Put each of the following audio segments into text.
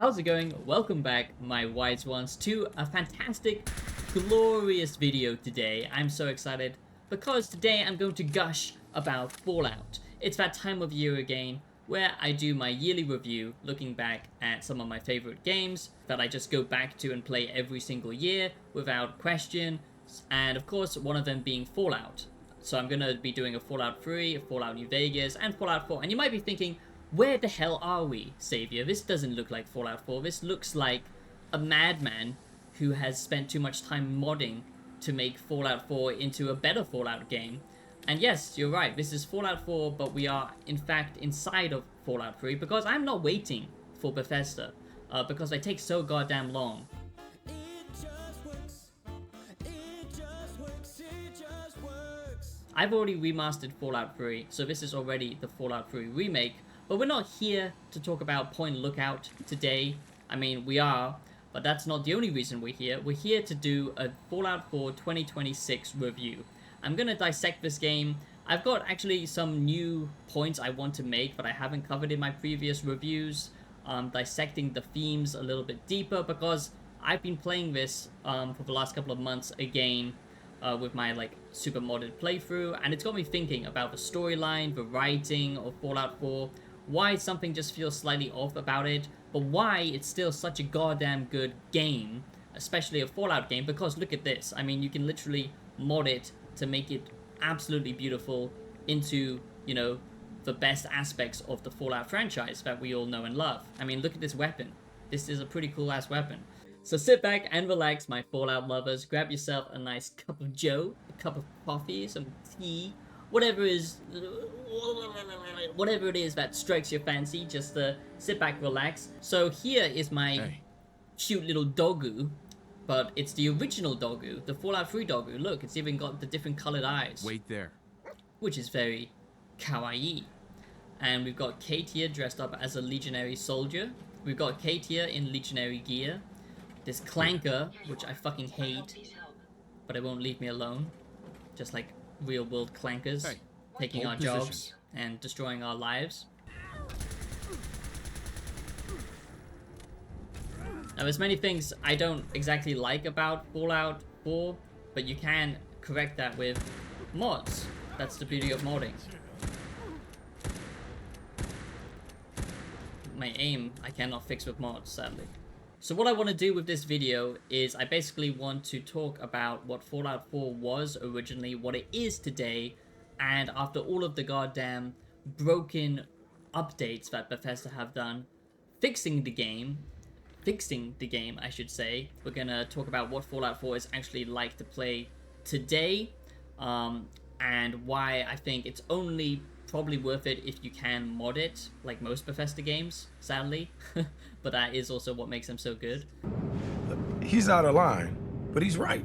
How's it going? Welcome back, my wise ones, to a fantastic, glorious video today. I'm so excited because today I'm going to gush about Fallout. It's that time of year again where I do my yearly review, looking back at some of my favorite games that I just go back to and play every single year without question, and of course one of them being Fallout. So I'm going to be doing a Fallout 3, a Fallout New Vegas, and Fallout 4, and you might be thinking, where the hell are we, Savior? This doesn't look like Fallout 4. This looks like a madman who has spent too much time modding to make Fallout 4 into a better Fallout game. And yes, you're right, this is Fallout 4, but we are in fact inside of Fallout 3 because I'm not waiting for Bethesda, because they take so goddamn long. I've already remastered Fallout 3, so this is already the Fallout 3 remake. But we're not here to talk about Point Lookout today. I mean, we are, but that's not the only reason we're here. We're here to do a Fallout 4 2026 review. I'm going to dissect this game. I've got actually some new points I want to make that I haven't covered in my previous reviews. Dissecting the themes a little bit deeper because I've been playing this for the last couple of months again with my super modded playthrough, and it's got me thinking about the storyline, the writing of Fallout 4, why something just feels slightly off about it, but why it's still such a goddamn good game, especially a Fallout game, because look at this. I mean, you can literally mod it to make it absolutely beautiful into, you know, the best aspects of the Fallout franchise that we all know and love. I mean, look at this weapon. This is a pretty cool ass weapon. So sit back and relax, my Fallout lovers. Grab yourself a nice cup of joe, a cup of coffee, some tea, whatever it is that strikes your fancy. Just sit back, relax. So here is my cute little doggo, but it's the original doggo, the Fallout 3 doggo. Look, it's even got the different colored eyes. Wait there. Which is very kawaii. And we've got Kate here dressed up as a legionary soldier. We've got Kate here in legionary gear. This clanker, which I fucking hate, but it won't leave me alone. Just like real world clankers, taking our jobs and destroying our lives. Now, there's many things I don't exactly like about Fallout 4, but you can correct that with mods. That's the beauty of modding. My aim, I cannot fix with mods, sadly. So what I want to do with this video is I basically want to talk about what Fallout 4 was originally, what it is today, and after all of the goddamn broken updates that Bethesda have done, fixing the game I should say, we're gonna talk about what Fallout 4 is actually like to play today, and why I think it's only probably worth it if you can mod it, like most Bethesda games, sadly. But that is also what makes them so good. He's out of line, but he's right.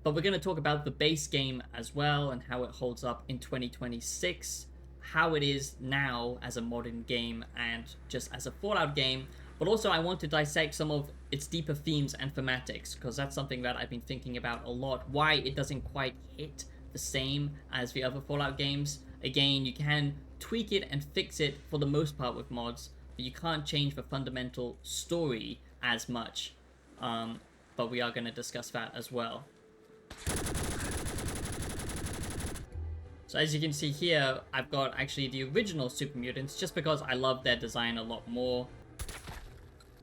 But we're going to talk about the base game as well, and how it holds up in 2026, how it is now as a modern game and just as a Fallout game. But also I want to dissect some of its deeper themes and thematics, because that's something that I've been thinking about a lot, why it doesn't quite hit the same as the other Fallout games. Again, you can tweak it and fix it for the most part with mods, but you can't change the fundamental story as much. But we are going to discuss that as well. So as you can see here, I've got actually the original Super Mutants, just because I love their design a lot more.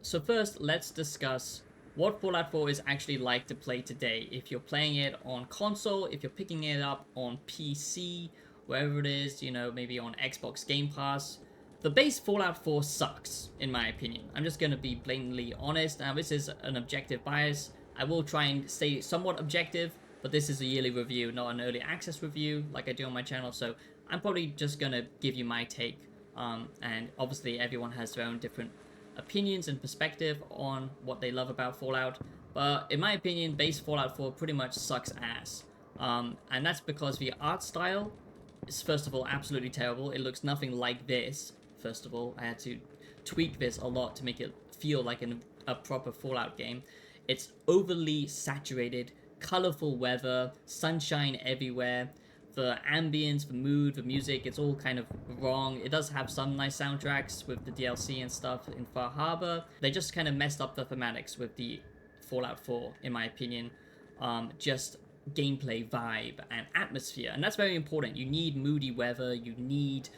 So first, let's discuss what Fallout 4 is actually like to play today. If you're playing it on console, if you're picking it up on PC, wherever it is, you know, maybe on Xbox Game Pass, the base Fallout 4 sucks, in my opinion. I'm just going to be blatantly honest. Now, this is an objective bias. I will try and stay somewhat objective, but this is a yearly review, not an early access review like I do on my channel, so I'm probably just going to give you my take. And obviously, everyone has their own different opinions and perspective on what they love about Fallout, but in my opinion, base Fallout 4 pretty much sucks ass. And that's because the art style is, first of all, absolutely terrible. It looks nothing like this. First of all, I had to tweak this a lot to make it feel like a proper Fallout game. It's overly saturated, colorful weather, sunshine everywhere. the ambience, the mood, the music, it's all kind of wrong. It does have some nice soundtracks with the DLC and stuff in Far Harbor. They just kind of messed up the thematics with the Fallout 4, in my opinion. Just gameplay vibe and atmosphere, and that's very important. You need moody weather, you need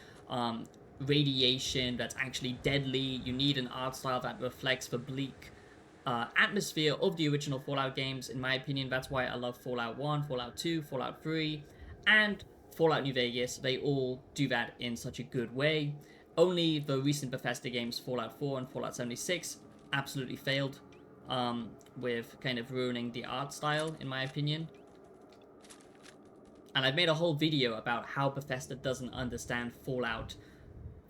radiation that's actually deadly, you need an art style that reflects the bleak atmosphere of the original Fallout games. In my opinion, that's why I love Fallout 1, Fallout 2, Fallout 3, and Fallout New Vegas. They all do that in such a good way. Only the recent Bethesda games, Fallout 4 and Fallout 76, absolutely failed with kind of ruining the art style, in my opinion. And I've made a whole video about how Bethesda doesn't understand Fallout,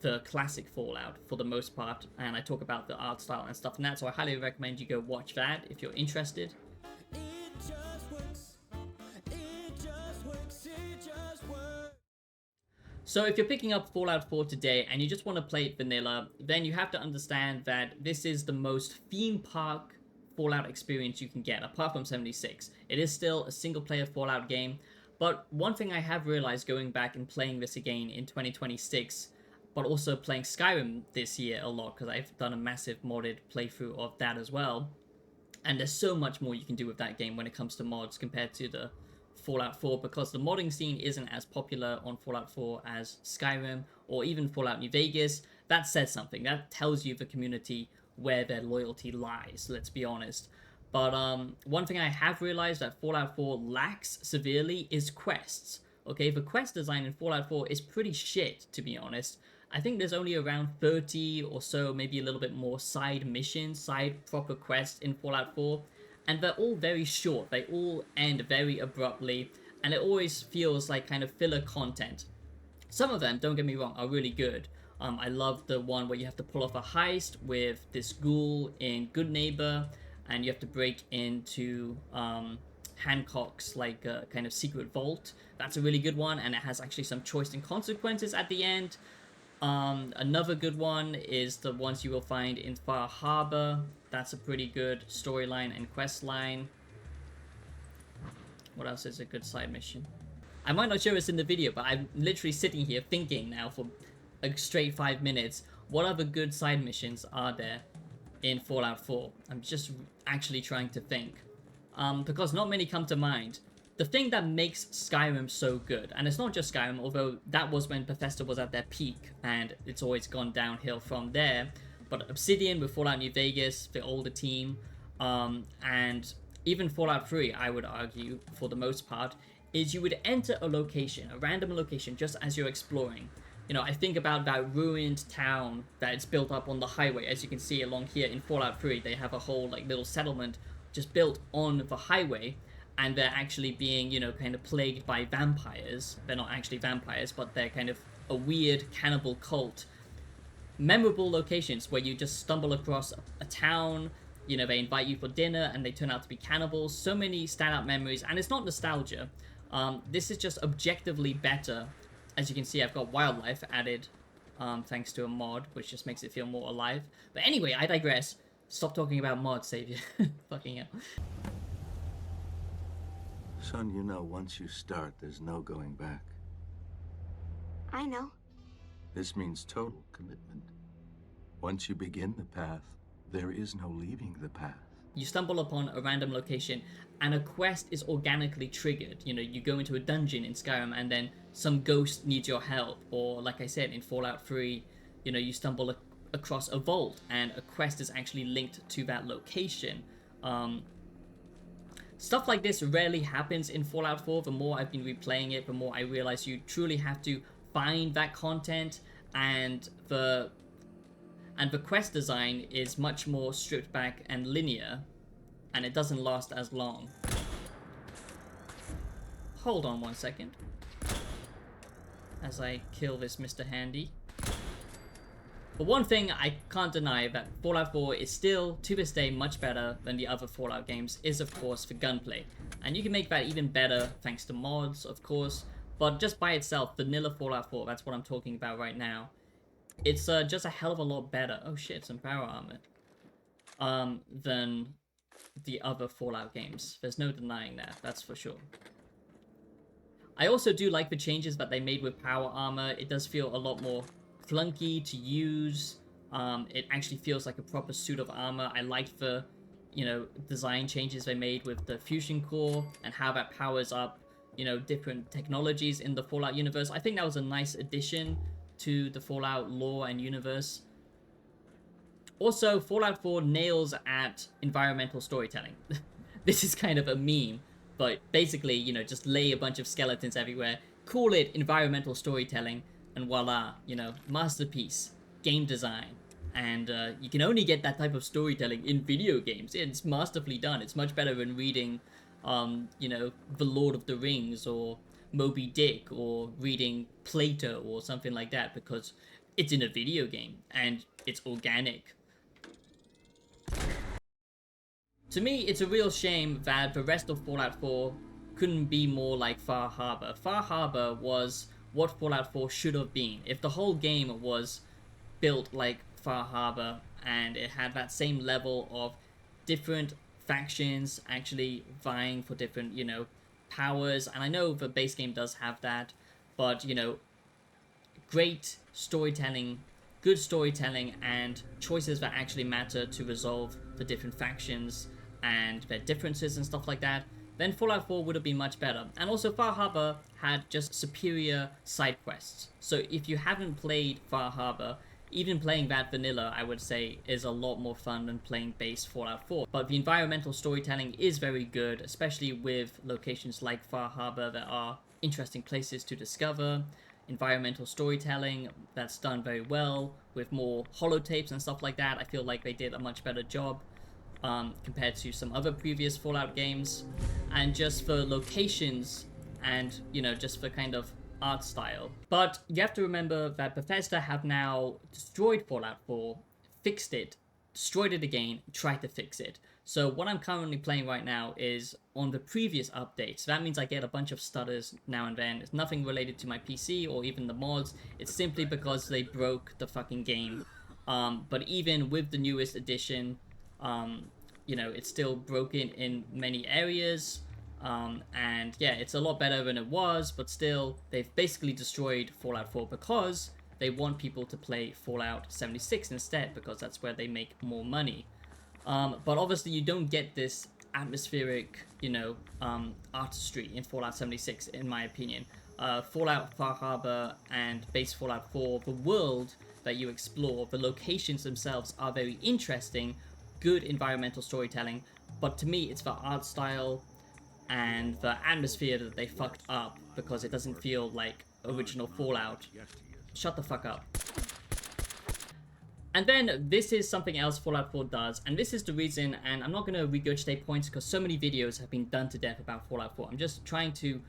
the classic Fallout, for the most part, and I talk about the art style and stuff and that, so I highly recommend you go watch that if you're interested. So if you're picking up Fallout 4 today and you just want to play it vanilla, then you have to understand that this is the most theme park Fallout experience you can get, apart from 76. It is still a single-player Fallout game, but one thing I have realized going back and playing this again in 2026, but also playing Skyrim this year a lot, because I've done a massive modded playthrough of that as well, and there's so much more you can do with that game when it comes to mods compared to the Fallout 4, because the modding scene isn't as popular on Fallout 4 as Skyrim or even Fallout New Vegas. That says something. That tells you the community where their loyalty lies, let's be honest. But one thing I have realized that Fallout 4 lacks severely is quests. Okay, the quest design in Fallout 4 is pretty shit, to be honest. I think there's only around 30 or so, maybe a little bit more side missions, side proper quests in Fallout 4. And they're all very short, they all end very abruptly, and it always feels like kind of filler content. Some of them, don't get me wrong, are really good. I love the one where you have to pull off a heist with this ghoul in Good Neighbor, and you have to break into Hancock's like kind of secret vault. That's a really good one, and it has actually some choice and consequences at the end. Another good one is the ones you will find in Far Harbor. That's a pretty good storyline and quest line. What else is a good side mission? I might not show this in the video, but I'm literally sitting here thinking now for a straight 5 minutes, what other good side missions are there in Fallout 4? I'm just actually trying to think. Because not many come to mind. The thing that makes Skyrim so good, and it's not just Skyrim, although that was when Bethesda was at their peak, and it's always gone downhill from there, but Obsidian with Fallout New Vegas, the older team, and even Fallout 3, I would argue, for the most part, is you would enter a location, a random location, just as you're exploring. You know, I think about that ruined town that is built up on the highway. As you can see along here in Fallout 3, they have a whole like little settlement just built on the highway, and they're actually being, you know, kind of plagued by vampires. They're not actually vampires, but they're kind of a weird cannibal cult. Memorable locations where you just stumble across a town, you know, they invite you for dinner and they turn out to be cannibals. So many standout memories, and it's not nostalgia. This is just objectively better. As you can see, I've got wildlife added thanks to a mod, which just makes it feel more alive. But anyway, I digress. Stop talking about mods, Savior. Fucking hell. Son, you know, once you start, there's no going back. I know. This means total commitment. Once you begin the path, there is no leaving the path. You stumble upon a random location and a quest is organically triggered. You know, you go into a dungeon in Skyrim and then some ghost needs your help. Or like I said, in Fallout 3, you know, you stumble across a vault and a quest is actually linked to that location. Stuff like this rarely happens in Fallout 4. The more I've been replaying it, the more I realize you truly have to find that content, and the quest design is much more stripped back and linear, and it doesn't last as long. Hold on 1 second as I kill this Mr. Handy. But one thing I can't deny that Fallout 4 is still, to this day, much better than the other Fallout games is, of course, the gunplay. And you can make that even better thanks to mods, of course. But just by itself, vanilla Fallout 4, that's what I'm talking about right now. It's just a hell of a lot better. Oh shit, some power armor. Than the other Fallout games. There's no denying that, that's for sure. I also do like the changes that they made with power armor. It does feel a lot more clunky to use. It actually feels like a proper suit of armor. I liked the, design changes they made with the fusion core and how that powers up, different technologies in the Fallout universe. I think that was a nice addition to the Fallout lore and universe. Also, Fallout 4 nails at environmental storytelling. This is kind of a meme, but basically, just lay a bunch of skeletons everywhere, call it environmental storytelling, and voila, masterpiece, game design. And you can only get that type of storytelling in video games. It's masterfully done. It's much better than reading, The Lord of the Rings or Moby Dick or reading Plato or something like that, because it's in a video game and it's organic. To me, it's a real shame that the rest of Fallout 4 couldn't be more like Far Harbor. Far Harbor was what Fallout 4 should have been. If the whole game was built like Far Harbor and it had that same level of different factions actually vying for different, powers. And I know the base game does have that, but, great storytelling, good storytelling, and choices that actually matter to resolve the different factions and their differences and stuff like that, then Fallout 4 would have been much better. And also, Far Harbor had just superior side quests. So if you haven't played Far Harbor, even playing that vanilla, I would say, is a lot more fun than playing base Fallout 4. But the environmental storytelling is very good, especially with locations like Far Harbor that are interesting places to discover. Environmental storytelling that's done very well with more holotapes and stuff like that. I feel like they did a much better job compared to some other previous Fallout games. And just for locations and, just for kind of art style. But you have to remember that Bethesda have now destroyed Fallout 4, fixed it, destroyed it again, tried to fix it. So what I'm currently playing right now is on the previous update. So that means I get a bunch of stutters now and then. It's nothing related to my PC or even the mods. It's simply because they broke the fucking game. But even with the newest edition, it's still broken in many areas. And yeah, it's a lot better than it was, but still, they've basically destroyed Fallout 4 because they want people to play Fallout 76 instead, because that's where they make more money. But obviously you don't get this atmospheric, artistry in Fallout 76, in my opinion. Fallout Far Harbor and base Fallout 4, the world that you explore, the locations themselves are very interesting, good environmental storytelling, but to me it's the art style and the atmosphere that they fucked up because it doesn't feel like original Fallout. Shut the fuck up. And then this is something else Fallout 4 does, and this is the reason, and I'm not going to regurgitate points because so many videos have been done to death about Fallout 4. I'm just trying to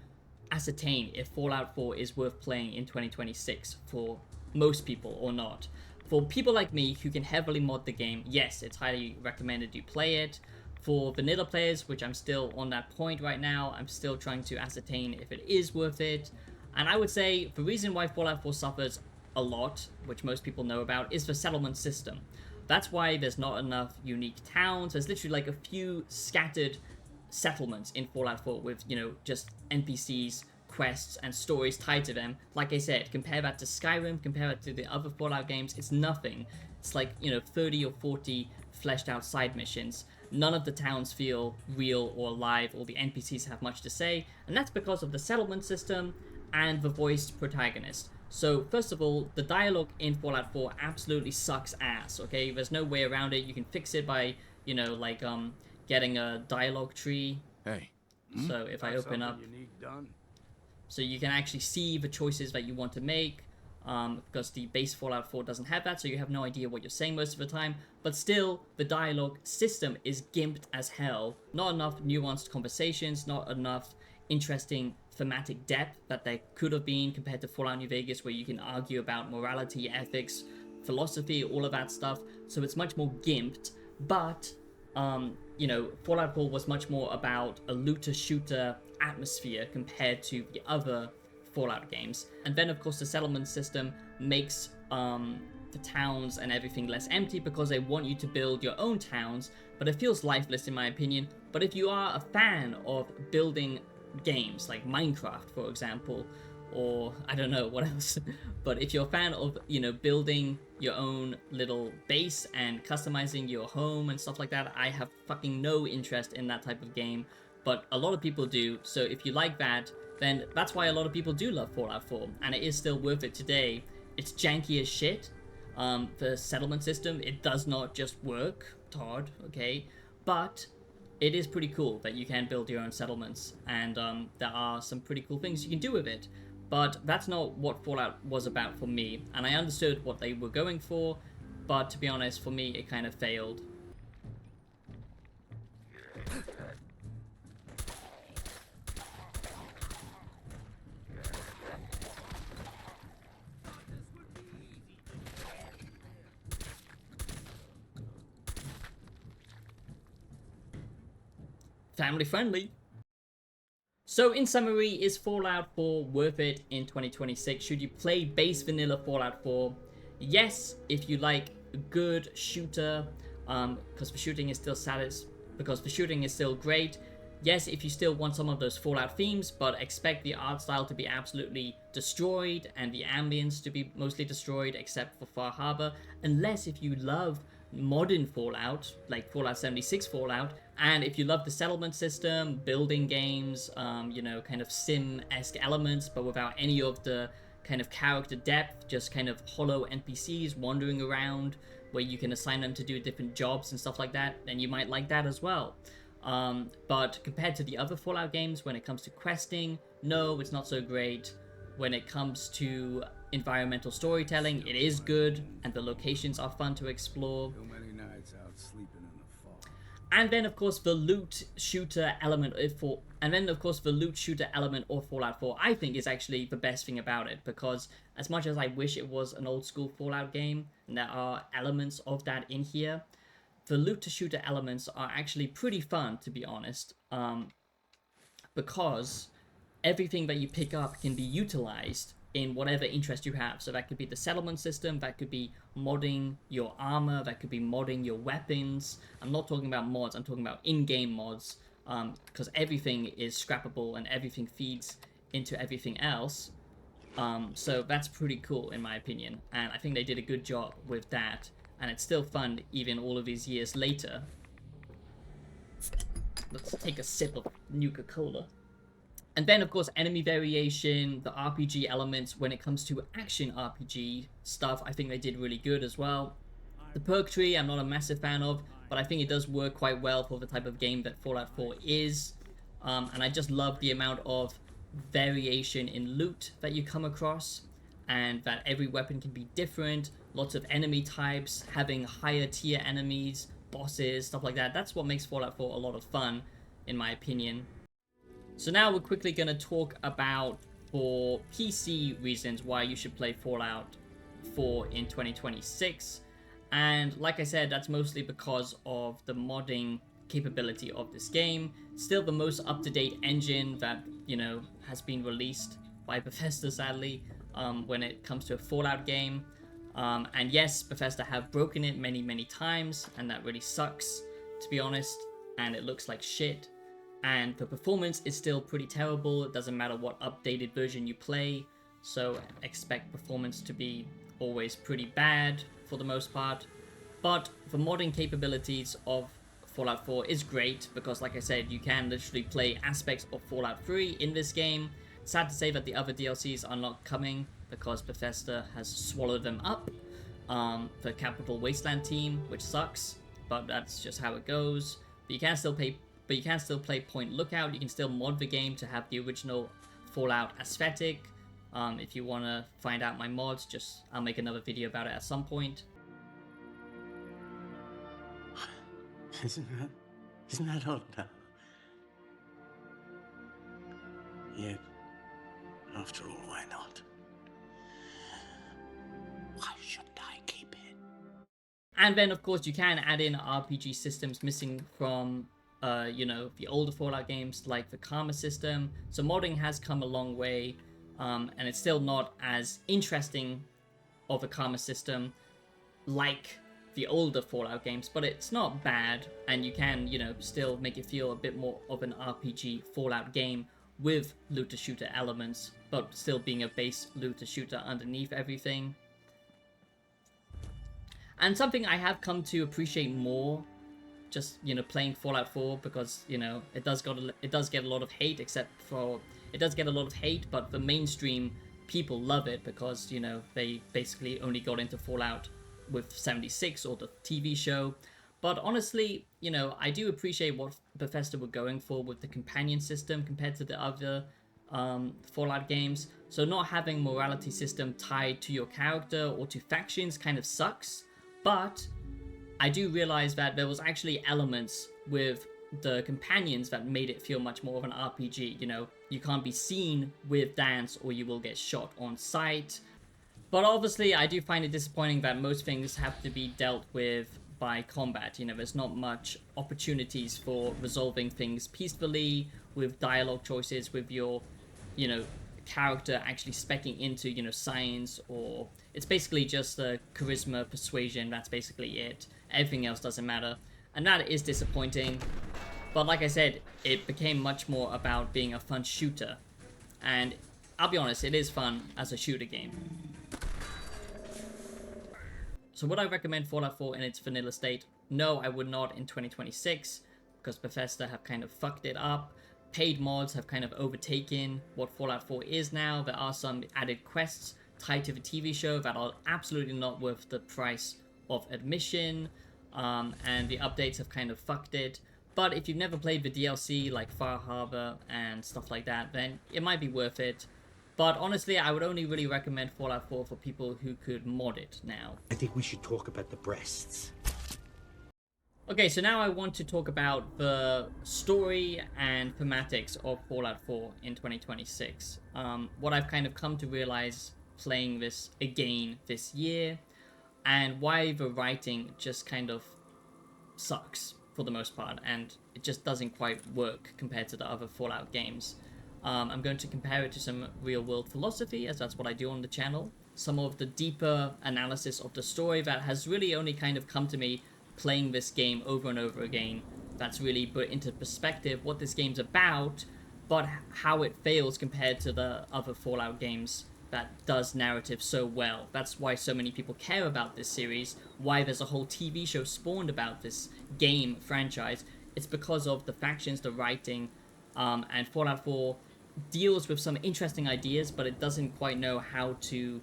ascertain if Fallout 4 is worth playing in 2026 for most people or not. For people like me who can heavily mod the game, yes, it's highly recommended you play it. For vanilla players, which I'm still on that point right now, I'm still trying to ascertain if it is worth it. And I would say the reason why Fallout 4 suffers a lot, which most people know about, is the settlement system. That's why there's not enough unique towns. There's literally like a few scattered settlements in Fallout 4 with, just NPCs, quests, and stories tied to them. Like I said, compare that to Skyrim, compare that to the other Fallout games, it's nothing. It's like, 30 or 40 fleshed out side missions. None of the towns feel real or alive, or the NPCs have much to say, and that's because of the settlement system and the voiced protagonist. So, first of all, the dialogue in Fallout 4 absolutely sucks ass, okay? There's no way around it. You can fix it by, getting a dialogue tree. Hey. So, if I open up... So you can actually see the choices that you want to make, because the base Fallout 4 doesn't have that, so you have no idea what you're saying most of the time. But still, the dialogue system is gimped as hell. Not enough nuanced conversations, not enough interesting thematic depth that there could have been compared to Fallout New Vegas, where you can argue about morality, ethics, philosophy, all of that stuff. So it's much more gimped, but Fallout 4 was much more about a looter-shooter atmosphere compared to the other Fallout games. And then, of course, the settlement system makes the towns and everything less empty because they want you to build your own towns, but it feels lifeless in my opinion. But if you are a fan of building games like Minecraft, for example, or I don't know what else. But if you're a fan of, you know, building your own little base and customizing your home and stuff like that, I have fucking no interest in that type of game, but a lot of people do. So if you like that, then that's why a lot of people do love Fallout 4, and it is still worth it today. It's janky as shit. The settlement system, it does not just work, Todd, okay? But it is pretty cool that you can build your own settlements, and there are some pretty cool things you can do with it. But that's not what Fallout was about for me, and I understood what they were going for, but to be honest, for me, it kind of failed. Family friendly. So in summary, is Fallout 4 worth it in 2026? Should you play base vanilla Fallout 4? Yes, if you like a good shooter, because the shooting is still great. Yes, if you still want some of those Fallout themes, but expect the art style to be absolutely destroyed and the ambience to be mostly destroyed, except for Far Harbor. Unless if you love modern Fallout, like Fallout 76 Fallout, and if you love the settlement system, building games, you know, kind of sim-esque elements, but without any of the kind of character depth, just kind of hollow NPCs wandering around where you can assign them to do different jobs and stuff like that, then you might like that as well. But compared to the other Fallout games, when it comes to questing, no, it's not so great. When it comes to environmental storytelling, it is good, and the locations are fun to explore. Too many nights out sleeping in the fall. And then of course the loot shooter element of Fallout 4, I think, is actually the best thing about it, because as much as I wish it was an old school Fallout game, and there are elements of that in here, the loot to shooter elements are actually pretty fun, to be honest, because everything that you pick up can be utilized in whatever interest you have. So that could be the settlement system, that could be modding your armor, that could be modding your weapons. I'm not talking about mods, I'm talking about in-game mods, because everything is scrappable and everything feeds into everything else. So that's pretty cool in my opinion, and I think they did a good job with that, and it's still fun even all of these years later. Let's take a sip of Nuka-Cola. And then, of course, enemy variation, the RPG elements, when it comes to action RPG stuff, I think they did really good as well. The perk tree, I'm not a massive fan of, but I think it does work quite well for the type of game that Fallout 4 is. And I just love the amount of variation in loot that you come across, and that every weapon can be different, lots of enemy types, having higher tier enemies, bosses, stuff like that. That's what makes Fallout 4 a lot of fun, in my opinion. So now we're quickly going to talk about, for PC reasons, why you should play Fallout 4 in 2026. And like I said, that's mostly because of the modding capability of this game. Still the most up-to-date engine that, you know, has been released by Bethesda, sadly, when it comes to a Fallout game. And yes, Bethesda have broken it many, many times, and that really sucks, to be honest, and it looks like shit. And the performance is still pretty terrible. It doesn't matter what updated version you play, so expect performance to be always pretty bad for the most part. But the modding capabilities of Fallout 4 is great, because like I said, you can literally play aspects of Fallout 3 in this game. Sad to say that the other DLCs are not coming, because Bethesda has swallowed them up. The Capital Wasteland team, which sucks, but that's just how it goes. But you can still play Point Lookout. You can still mod the game to have the original Fallout aesthetic. If you want to find out my mods, I'll make another video about it at some point. Isn't that odd now? Yet, after all, why not? Why shouldn't I keep it? And then, of course, you can add in RPG systems missing from you know, the older Fallout games, like the Karma system. So modding has come a long way, and it's still not as interesting of a Karma system like the older Fallout games, but it's not bad, and you can, you know, still make it feel a bit more of an RPG Fallout game with looter shooter elements, but still being a base looter shooter underneath everything. And something I have come to appreciate more, just, you know, playing Fallout 4, because, you know, it does get a lot of hate, but the mainstream people love it because, you know, they basically only got into Fallout with 76 or the TV show. But honestly, you know, I do appreciate what Bethesda were going for with the companion system compared to the other Fallout games. So not having morality system tied to your character or to factions kind of sucks, but I do realize that there was actually elements with the companions that made it feel much more of an RPG. You know, you can't be seen with Dance or you will get shot on sight. But obviously, I do find it disappointing that most things have to be dealt with by combat. You know, there's not much opportunities for resolving things peacefully with dialogue choices, with your, you know, character actually specking into, you know, science, or it's basically just the charisma, persuasion, that's basically it. Everything else doesn't matter, and that is disappointing. But like I said, it became much more about being a fun shooter, and I'll be honest, it is fun as a shooter game. So would I recommend Fallout 4 in its vanilla state? No, I would not in 2026, because Bethesda have kind of fucked it up. Paid mods have kind of overtaken what Fallout 4 is now. There are some added quests tied to the TV show that are absolutely not worth the price of admission, and the updates have kind of fucked it. But if you've never played the DLC like Far Harbor and stuff like that, then it might be worth it. But honestly, I would only really recommend Fallout 4 for people who could mod it now. I think we should talk about the breasts. Okay, so now I want to talk about the story and thematics of Fallout 4 in 2026. What I've kind of come to realize playing this again this year, and why the writing just kind of sucks for the most part, and it just doesn't quite work compared to the other Fallout games. I'm going to compare it to some real-world philosophy, as that's what I do on the channel. Some of the deeper analysis of the story that has really only kind of come to me playing this game over and over again. That's really put into perspective what this game's about, but how it fails compared to the other Fallout games that does narrative so well. That's why so many people care about this series, why there's a whole TV show spawned about this game franchise. It's because of the factions, the writing, and Fallout 4 deals with some interesting ideas, but it doesn't quite know how to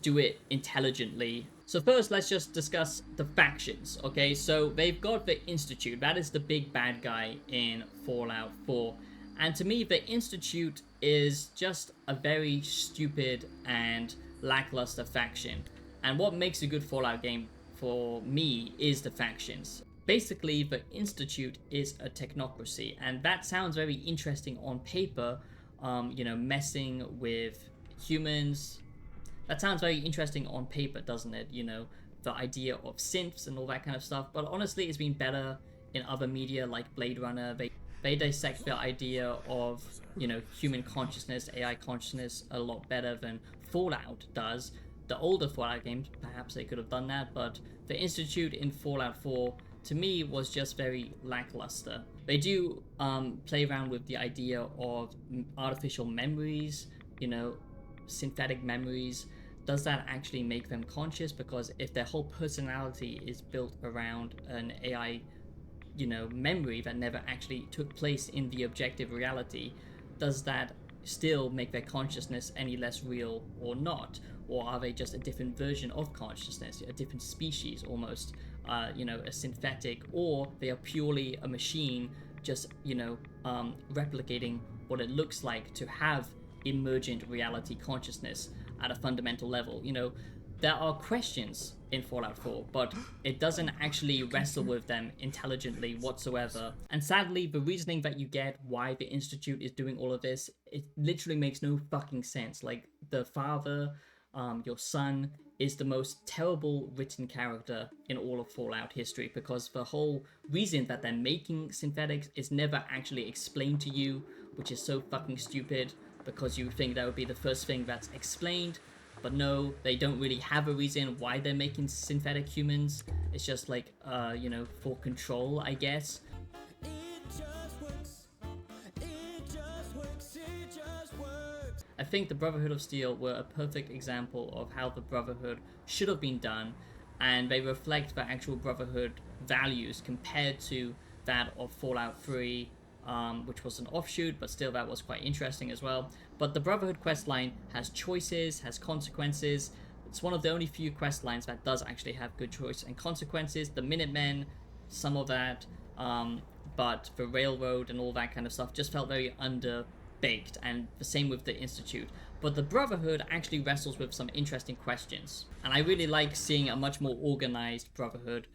do it intelligently. So first, let's just discuss the factions, okay? So they've got the Institute. That is the big bad guy in Fallout 4. And to me, the Institute is just a very stupid and lackluster faction. And what makes a good Fallout game for me is the factions. Basically, the Institute is a technocracy, and that sounds very interesting on paper, you know, messing with humans. That sounds very interesting on paper, doesn't it? You know, the idea of synths and all that kind of stuff. But honestly, it's been better in other media like Blade Runner. They dissect the idea of, you know, human consciousness, AI consciousness a lot better than Fallout does. The older Fallout games, perhaps they could have done that, but the Institute in Fallout 4, to me, was just very lackluster. They do play around with the idea of artificial memories, you know, synthetic memories. Does that actually make them conscious? Because if their whole personality is built around an AI, you know, memory that never actually took place in the objective reality, does that still make their consciousness any less real or not? Or are they just a different version of consciousness, a different species almost, you know, a synthetic, or they are purely a machine just, you know, replicating what it looks like to have emergent reality consciousness at a fundamental level. You know, there are questions in Fallout 4, but it doesn't actually wrestle with them intelligently whatsoever. And sadly, the reasoning that you get why the Institute is doing all of this, it literally makes no fucking sense. Like, the father, your son, is the most terrible written character in all of Fallout history, because the whole reason that they're making synthetics is never actually explained to you, which is so fucking stupid, because you think that would be the first thing that's explained. But no, they don't really have a reason why they're making synthetic humans. It's just like, you know, for control, I guess. I think the Brotherhood of Steel were a perfect example of how the Brotherhood should have been done, and they reflect the actual Brotherhood values compared to that of Fallout 3, which was an offshoot, but still that was quite interesting as well. But the Brotherhood questline has choices, has consequences. It's one of the only few quest lines that does actually have good choice and consequences. The Minutemen, some of that, but the Railroad and all that kind of stuff just felt very underbaked, and the same with the Institute. But the Brotherhood actually wrestles with some interesting questions, and I really like seeing a much more organized Brotherhood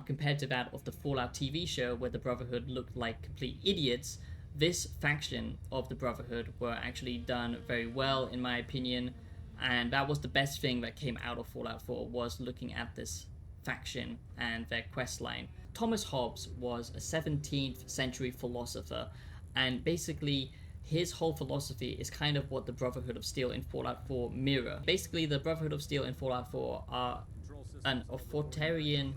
compared to that of the Fallout TV show, where the Brotherhood looked like complete idiots. This faction of the Brotherhood were actually done very well, in my opinion, and that was the best thing that came out of Fallout 4, was looking at this faction and their quest line. Thomas Hobbes was a 17th century philosopher, and basically his whole philosophy is kind of what the Brotherhood of Steel in Fallout 4 mirror. Basically, the Brotherhood of Steel in Fallout 4 are an authoritarian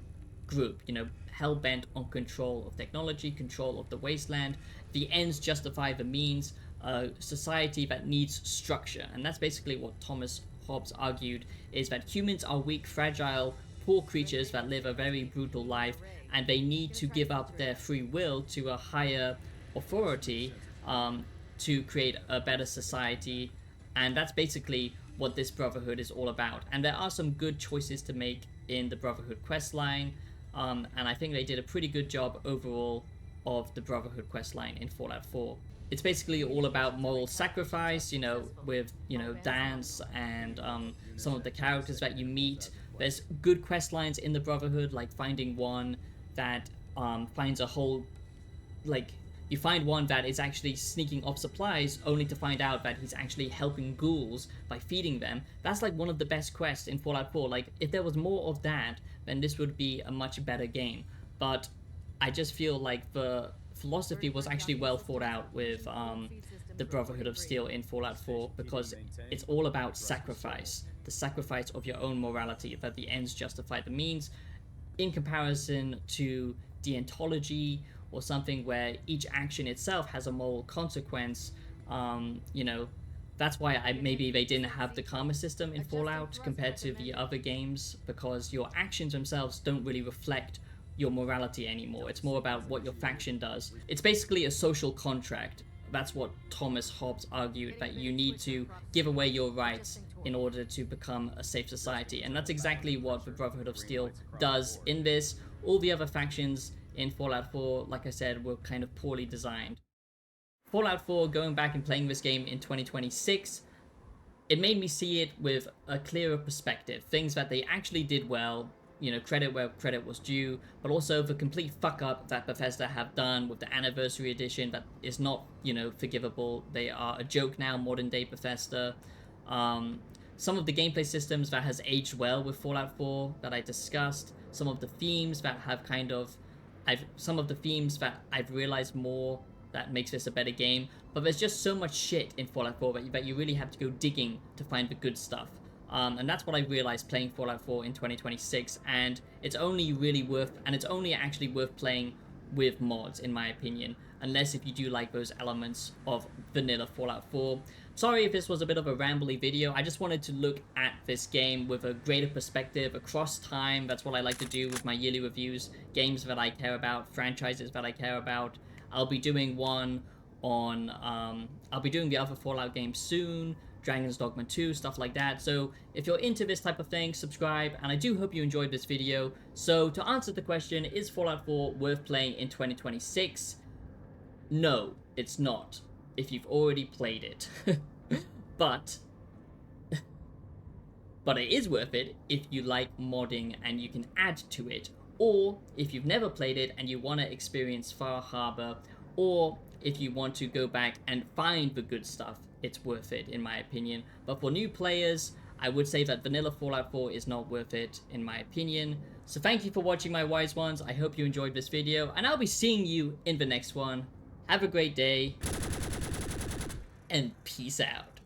group, you know, hell-bent on control of technology, control of the wasteland. The ends justify the means, a society that needs structure. And that's basically what Thomas Hobbes argued, is that humans are weak, fragile, poor creatures that live a very brutal life, and they need to give up their free will to a higher authority to create a better society. And that's basically what this Brotherhood is all about. And there are some good choices to make in the Brotherhood questline, and I think they did a pretty good job overall of the Brotherhood questline in Fallout 4. It's basically all about moral sacrifice, you know, with, you know, dance and some of the characters that you meet. There's good quest lines in the Brotherhood, like finding one that finds a whole, like, you find one that is actually sneaking off supplies only to find out that he's actually helping ghouls by feeding them. That's like one of the best quests in Fallout 4. Like, if there was more of that, then this would be a much better game. But I just feel like the philosophy was actually well thought out with the Brotherhood of Steel in Fallout 4, because it's all about sacrifice. The sacrifice of your own morality, that the ends justify the means, in comparison to deontology, or something where each action itself has a moral consequence. You know, that's why maybe they didn't have the karma system in Fallout compared to the other games, because your actions themselves don't really reflect your morality anymore. It's more about what your faction does. It's basically a social contract. That's what Thomas Hobbes argued, that you need to give away your rights in order to become a safe society. And that's exactly what the Brotherhood of Steel does in this. All the other factions in Fallout 4, like I said, were kind of poorly designed. Fallout 4, going back and playing this game in 2026, it made me see it with a clearer perspective. Things that they actually did well, you know, credit where credit was due, but also the complete fuck up that Bethesda have done with the Anniversary Edition that is not, you know, forgivable. They are a joke now, modern day Bethesda. Some of the gameplay systems that has aged well with Fallout 4 that I discussed, some of the themes that have kind of, some of the themes that I've realized more that makes this a better game, but there's just so much shit in Fallout 4 that you really have to go digging to find the good stuff. And that's what I realized playing Fallout 4 in 2026, and it's only actually worth playing with mods, in my opinion, unless if you do like those elements of vanilla Fallout 4. Sorry if this was a bit of a rambly video. I just wanted to look at this game with a greater perspective across time. That's what I like to do with my yearly reviews. Games that I care about, franchises that I care about. I'll be doing one on, I'll be doing the other Fallout games soon, Dragon's Dogma 2, stuff like that. So if you're into this type of thing, subscribe, and I do hope you enjoyed this video. So to answer the question, is Fallout 4 worth playing in 2026? No, it's not, if you've already played it. but it is worth it if you like modding and you can add to it, or if you've never played it and you want to experience Far Harbor, or if you want to go back and find the good stuff. It's worth it, in my opinion. But for new players, I would say that vanilla Fallout 4 is not worth it, in my opinion. So thank you for watching, my wise ones. I hope you enjoyed this video, and I'll be seeing you in the next one. Have a great day, and peace out.